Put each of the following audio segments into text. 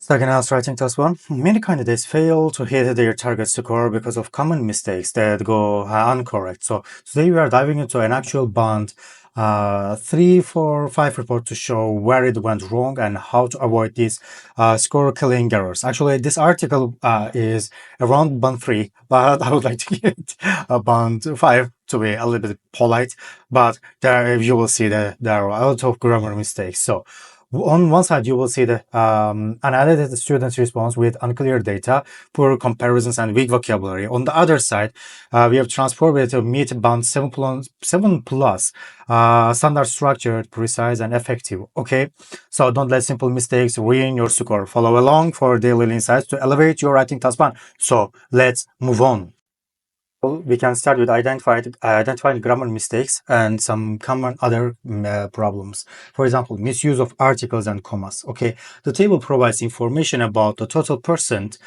Second house writing task 1. Many candidates fail to hit their target score because of common mistakes that go incorrect. So today we are diving into an actual bond 3, 4, 5 report to show where it went wrong and how to avoid these score killing errors. Actually, this article is around bond 3, but I would like to get a bond 5 to be a little bit polite. But there you will see that there are a lot of grammar mistakes. So on one side, you will see the unedited student's response with unclear data, poor comparisons, and weak vocabulary. On the other side, we have transformed it to meet band 7 plus, standard structured, precise, and effective. Okay, so don't let simple mistakes ruin your score. Follow along for daily insights to elevate your writing task band. So let's move on. We can start with identifying grammar mistakes and some common other problems. For example, misuse of articles and commas. Okay, the table provides information about the total percent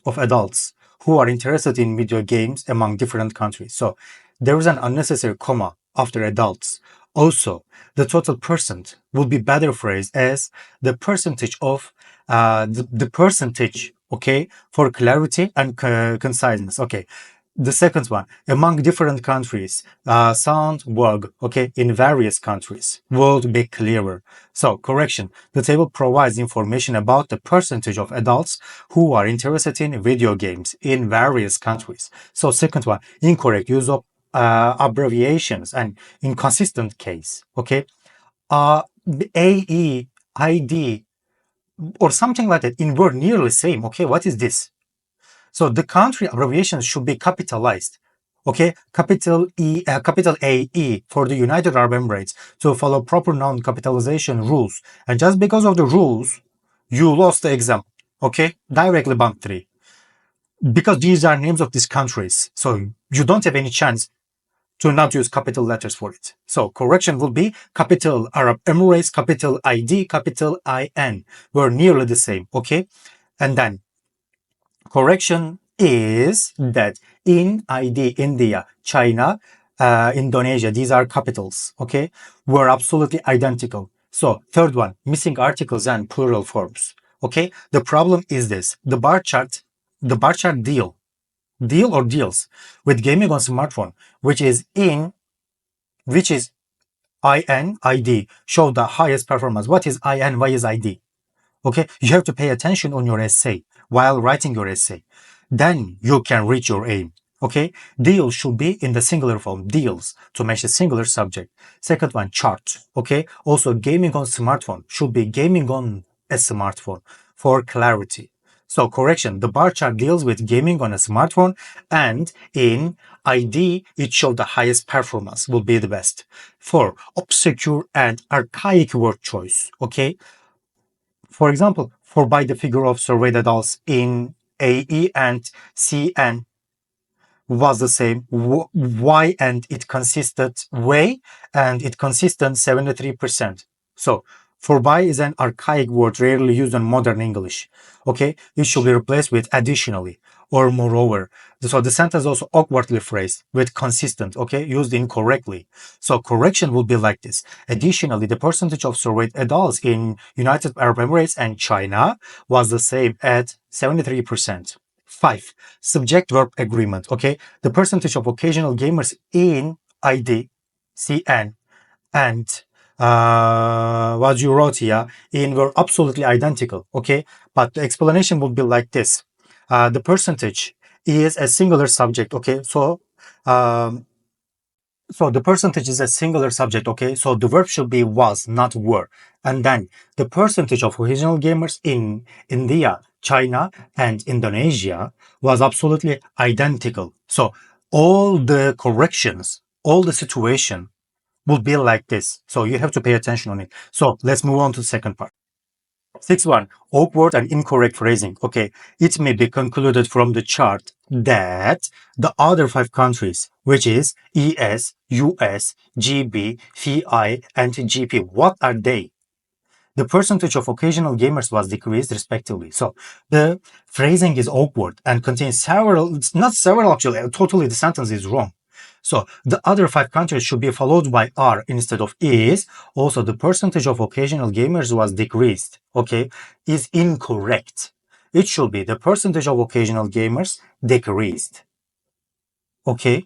of adults who are interested in video games among different countries. So there is an unnecessary comma after adults. Also, the total percent will be better phrased as the percentage of the percentage. Okay, for clarity and conciseness. Okay. The second one, among different countries, sound word, okay, in various countries, would be clearer. So, correction, the table provides information about the percentage of adults who are interested in video games in various countries. So, second one, incorrect use of abbreviations and inconsistent case, okay. AE, ID, or something like that in word nearly same, okay, what is this? So the country abbreviations should be capitalized. Okay, capital AE for the United Arab Emirates to follow proper noun capitalization rules. And just because of the rules, you lost the exam. Okay, directly band 3. Because these are names of these countries. So you don't have any chance to not use capital letters for it. So correction will be capital Arab Emirates, capital ID, capital IN. We're nearly the same. Okay, and then correction is that in ID, India, China, Indonesia, these are capitals, okay, were absolutely identical. So third one, missing articles and plural forms. Okay, the problem is this: the bar chart deal or deals with gaming on smartphone, which is IN ID, show the highest performance. What is IN? Why is ID? Okay, you have to pay attention on your essay while writing your essay. Then you can reach your aim. Okay, deal should be in the singular form, deals, to match the singular subject. Second one, chart. Okay, also gaming on smartphone should be gaming on a smartphone for clarity. So correction, the bar chart deals with gaming on a smartphone, and in ID, it showed the highest performance will be the best. 4, obscure and archaic word choice. Okay, for example, for by the figure of surveyed adults in AE and CN was the same. Y and it consisted way and it consisted 73%. So for by is an archaic word rarely used in modern English. Okay, it should be replaced with additionally or moreover. So the sentence also awkwardly phrased with consistent, okay, used incorrectly. So correction will be like this. Additionally, the percentage of surveyed adults in United Arab Emirates and China was the same at 73%. 5. Subject-verb agreement, okay? The percentage of occasional gamers in ID, CN, and what you wrote here in were absolutely identical, okay? But the explanation would be like this. The percentage is a singular subject, okay? So the percentage is a singular subject, okay? So the verb should be was, not were. And then the percentage of original gamers in India, China, and Indonesia was absolutely identical. So all the corrections, all the situation will be like this. So you have to pay attention on it. So let's move on to the second part. 6.1, awkward and incorrect phrasing. Okay, it may be concluded from the chart that the other 5 countries, which is ES, US, GB, FI, and GP, what are they? The percentage of occasional gamers was decreased respectively. So the phrasing is awkward and contains several, not several actually, totally the sentence is wrong. So the other 5 countries should be followed by are instead of is. Also, the percentage of occasional gamers was decreased. Okay, is incorrect. It should be the percentage of occasional gamers decreased. Okay,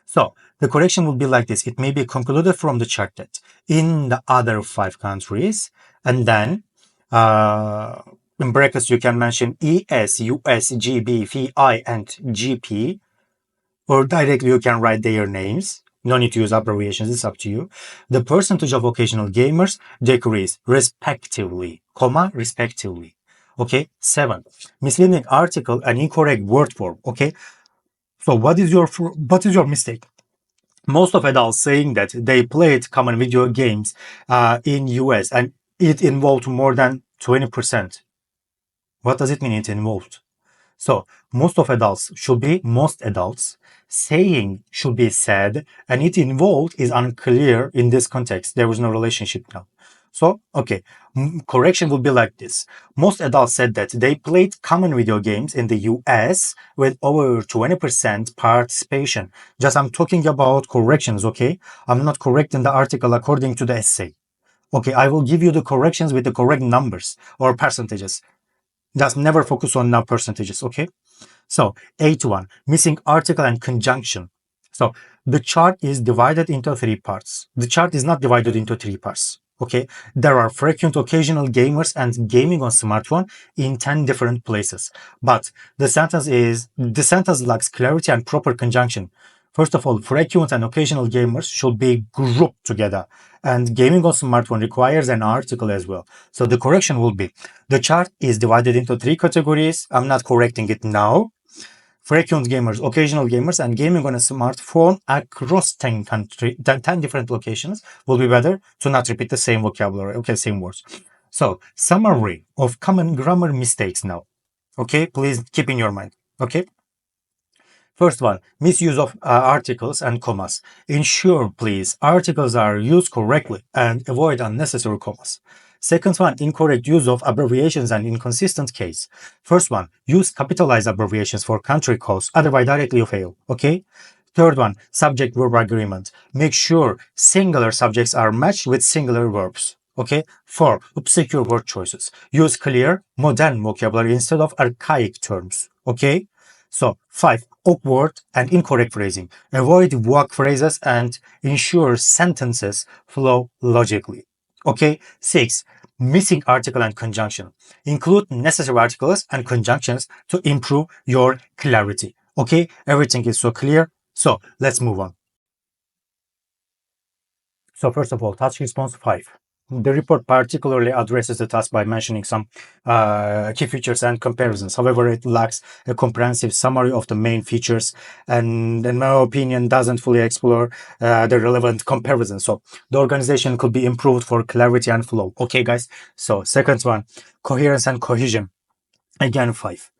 so the correction would be like this. It may be concluded from the chart that in the other 5 countries, and then in brackets you can mention ES, US, GB, VI, and GP, or directly you can write their names. No need to use abbreviations, it's up to you. The percentage of occasional gamers decrease respectively, comma, respectively. Okay, 7. Misleading article and incorrect word form. Okay, so what is your mistake? Most of adults saying that they played common video games in US and it involved more than 20%. What does it mean it involved? So most adults saying should be said, and it involved is unclear in this context. There was no relationship now. So, okay, correction would be like this. Most adults said that they played common video games in the US with over 20% participation. Just I'm talking about corrections, okay? I'm not correcting the article according to the essay. Okay, I will give you the corrections with the correct numbers or percentages. Just never focus on now percentages, okay? So 8.1, missing article and conjunction. So the chart is divided into 3 parts. The chart is not divided into 3 parts. Okay, there are frequent occasional gamers and gaming on smartphone in 10 different places. But the sentence lacks clarity and proper conjunction. First of all, frequent and occasional gamers should be grouped together, and gaming on smartphone requires an article as well. So the correction will be, the chart is divided into 3 categories. I'm not correcting it now. Frequent gamers, occasional gamers, and gaming on a smartphone across 10 different locations will be better to not repeat the same vocabulary, okay, same words. So, summary of common grammar mistakes now. Okay, please keep in your mind. Okay. First one, misuse of articles and commas. Ensure, please, articles are used correctly and avoid unnecessary commas. Second one, incorrect use of abbreviations and inconsistent case. First one, use capitalized abbreviations for country codes, otherwise directly you fail, okay? Third one, subject-verb agreement. Make sure singular subjects are matched with singular verbs. Okay. 4. Obscure word choices. Use clear, modern vocabulary instead of archaic terms. Okay. So 5. Awkward and incorrect phrasing. Avoid vague phrases and ensure sentences flow logically. Okay. 6. Missing article and conjunction. Include necessary articles and conjunctions to improve your clarity. Okay. Everything is so clear. So let's move on. So first of all, task response 5. The report particularly addresses the task by mentioning some key features and comparisons. However, it lacks a comprehensive summary of the main features and, in my opinion, doesn't fully explore the relevant comparisons. So the organization could be improved for clarity and flow. Okay, guys. So second one, coherence and cohesion. Again, 5.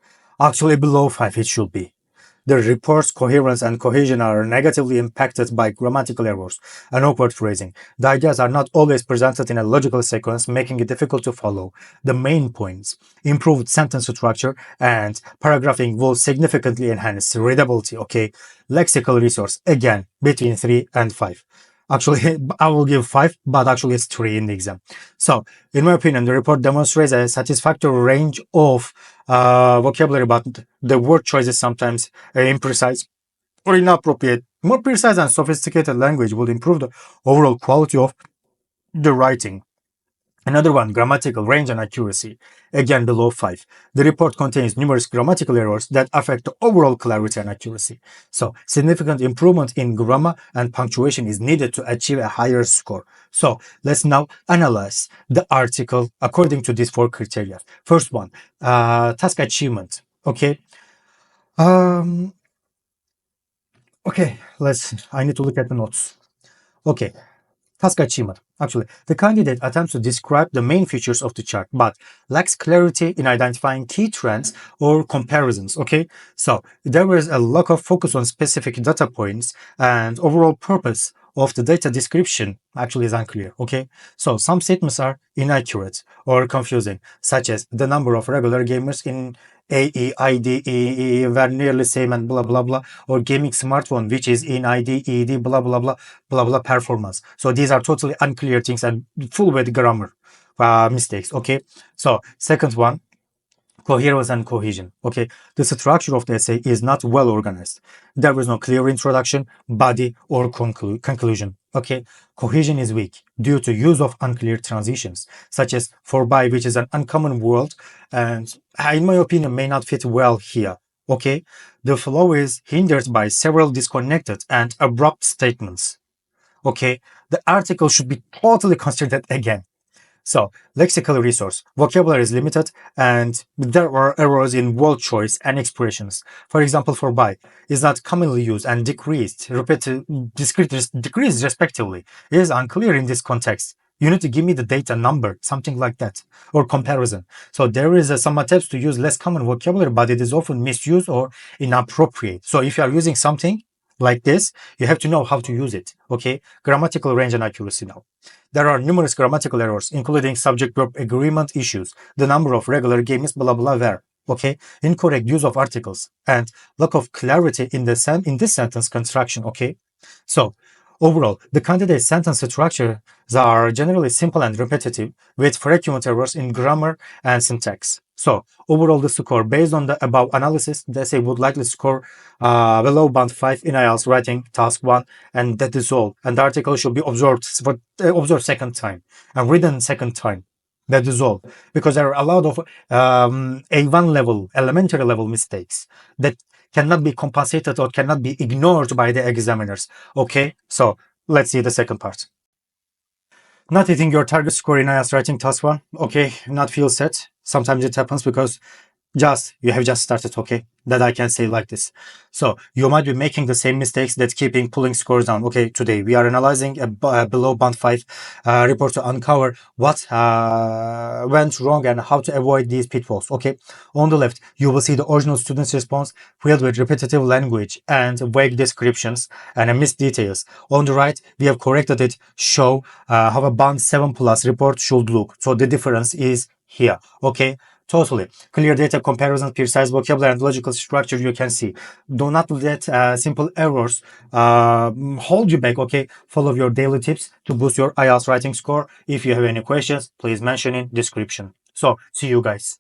Actually, below 5 it should be. The report's coherence and cohesion are negatively impacted by grammatical errors and awkward phrasing. The ideas are not always presented in a logical sequence, making it difficult to follow. The main points, improved sentence structure and paragraphing will significantly enhance readability. Okay, lexical resource, again, between 3 and 5. Actually, I will give 5, but actually it's 3 in the exam. So, in my opinion, the report demonstrates a satisfactory range of vocabulary, but the word choice is sometimes imprecise or inappropriate. More precise and sophisticated language will improve the overall quality of the writing. Another one, grammatical range and accuracy. Again, below 5. The report contains numerous grammatical errors that affect the overall clarity and accuracy. So, significant improvement in grammar and punctuation is needed to achieve a higher score. So, let's now analyze the article according to these 4 criteria. First one, task achievement. Okay. I need to look at the notes. Okay. Task achievement. Actually, the candidate attempts to describe the main features of the chart, but lacks clarity in identifying key trends or comparisons. Okay, so there is a lack of focus on specific data points and overall purpose of the data description actually is unclear. Okay, so some statements are inaccurate or confusing, such as the number of regular gamers in AEID were nearly same and blah blah blah, or gaming smartphone which is in IDED blah blah blah blah blah performance. So these are totally unclear things and full with grammar mistakes. Okay, so second one, coherence and cohesion. Okay, the structure of the essay is not well organized. There is no clear introduction, body, or conclusion. Okay, cohesion is weak due to use of unclear transitions, such as for by, which is an uncommon word, and in my opinion may not fit well here. Okay, the flow is hindered by several disconnected and abrupt statements. Okay, the article should be totally considered again. So, lexical resource. Vocabulary is limited and there are errors in word choice and expressions. For example, for by is not commonly used and decreased, decreased respectively. It is unclear in this context. You need to give me the data number, something like that, or comparison. So there is some attempts to use less common vocabulary, but it is often misused or inappropriate. So if you are using something like this, you have to know how to use it. Okay, grammatical range and accuracy now. There are numerous grammatical errors, including subject-verb agreement issues, the number of regular games, blah blah where. Okay, incorrect use of articles, and lack of clarity in this sentence construction. Okay, so overall, the candidate sentence structures are generally simple and repetitive, with frequent errors in grammar and syntax. So overall, the score based on the above analysis, the essay would likely score below band 5 in IELTS writing task 1, and that is all. And the article should be observed second time and written second time. That is all, because there are a lot of A1 level, elementary level mistakes that cannot be compensated or cannot be ignored by the examiners. Okay, so let's see the second part. Not hitting your target score in IELTS writing task 1. Okay, not feel set. Sometimes it happens because you have just started. Okay, that I can say like this. So you might be making the same mistakes that keeping pulling scores down. Okay, today we are analyzing a below band 5 report to uncover what went wrong and how to avoid these pitfalls. Okay, on the left you will see the original student's response filled with repetitive language and vague descriptions and missed details. On the right we have corrected it, show how a band 7 plus report should look. So the difference is here. Okay, totally clear data comparison, precise vocabulary, and logical structure. You can see. Do not let simple errors hold you back. Okay, follow your daily tips to boost your IELTS writing score. If you have any questions, please mention in description. So see you guys.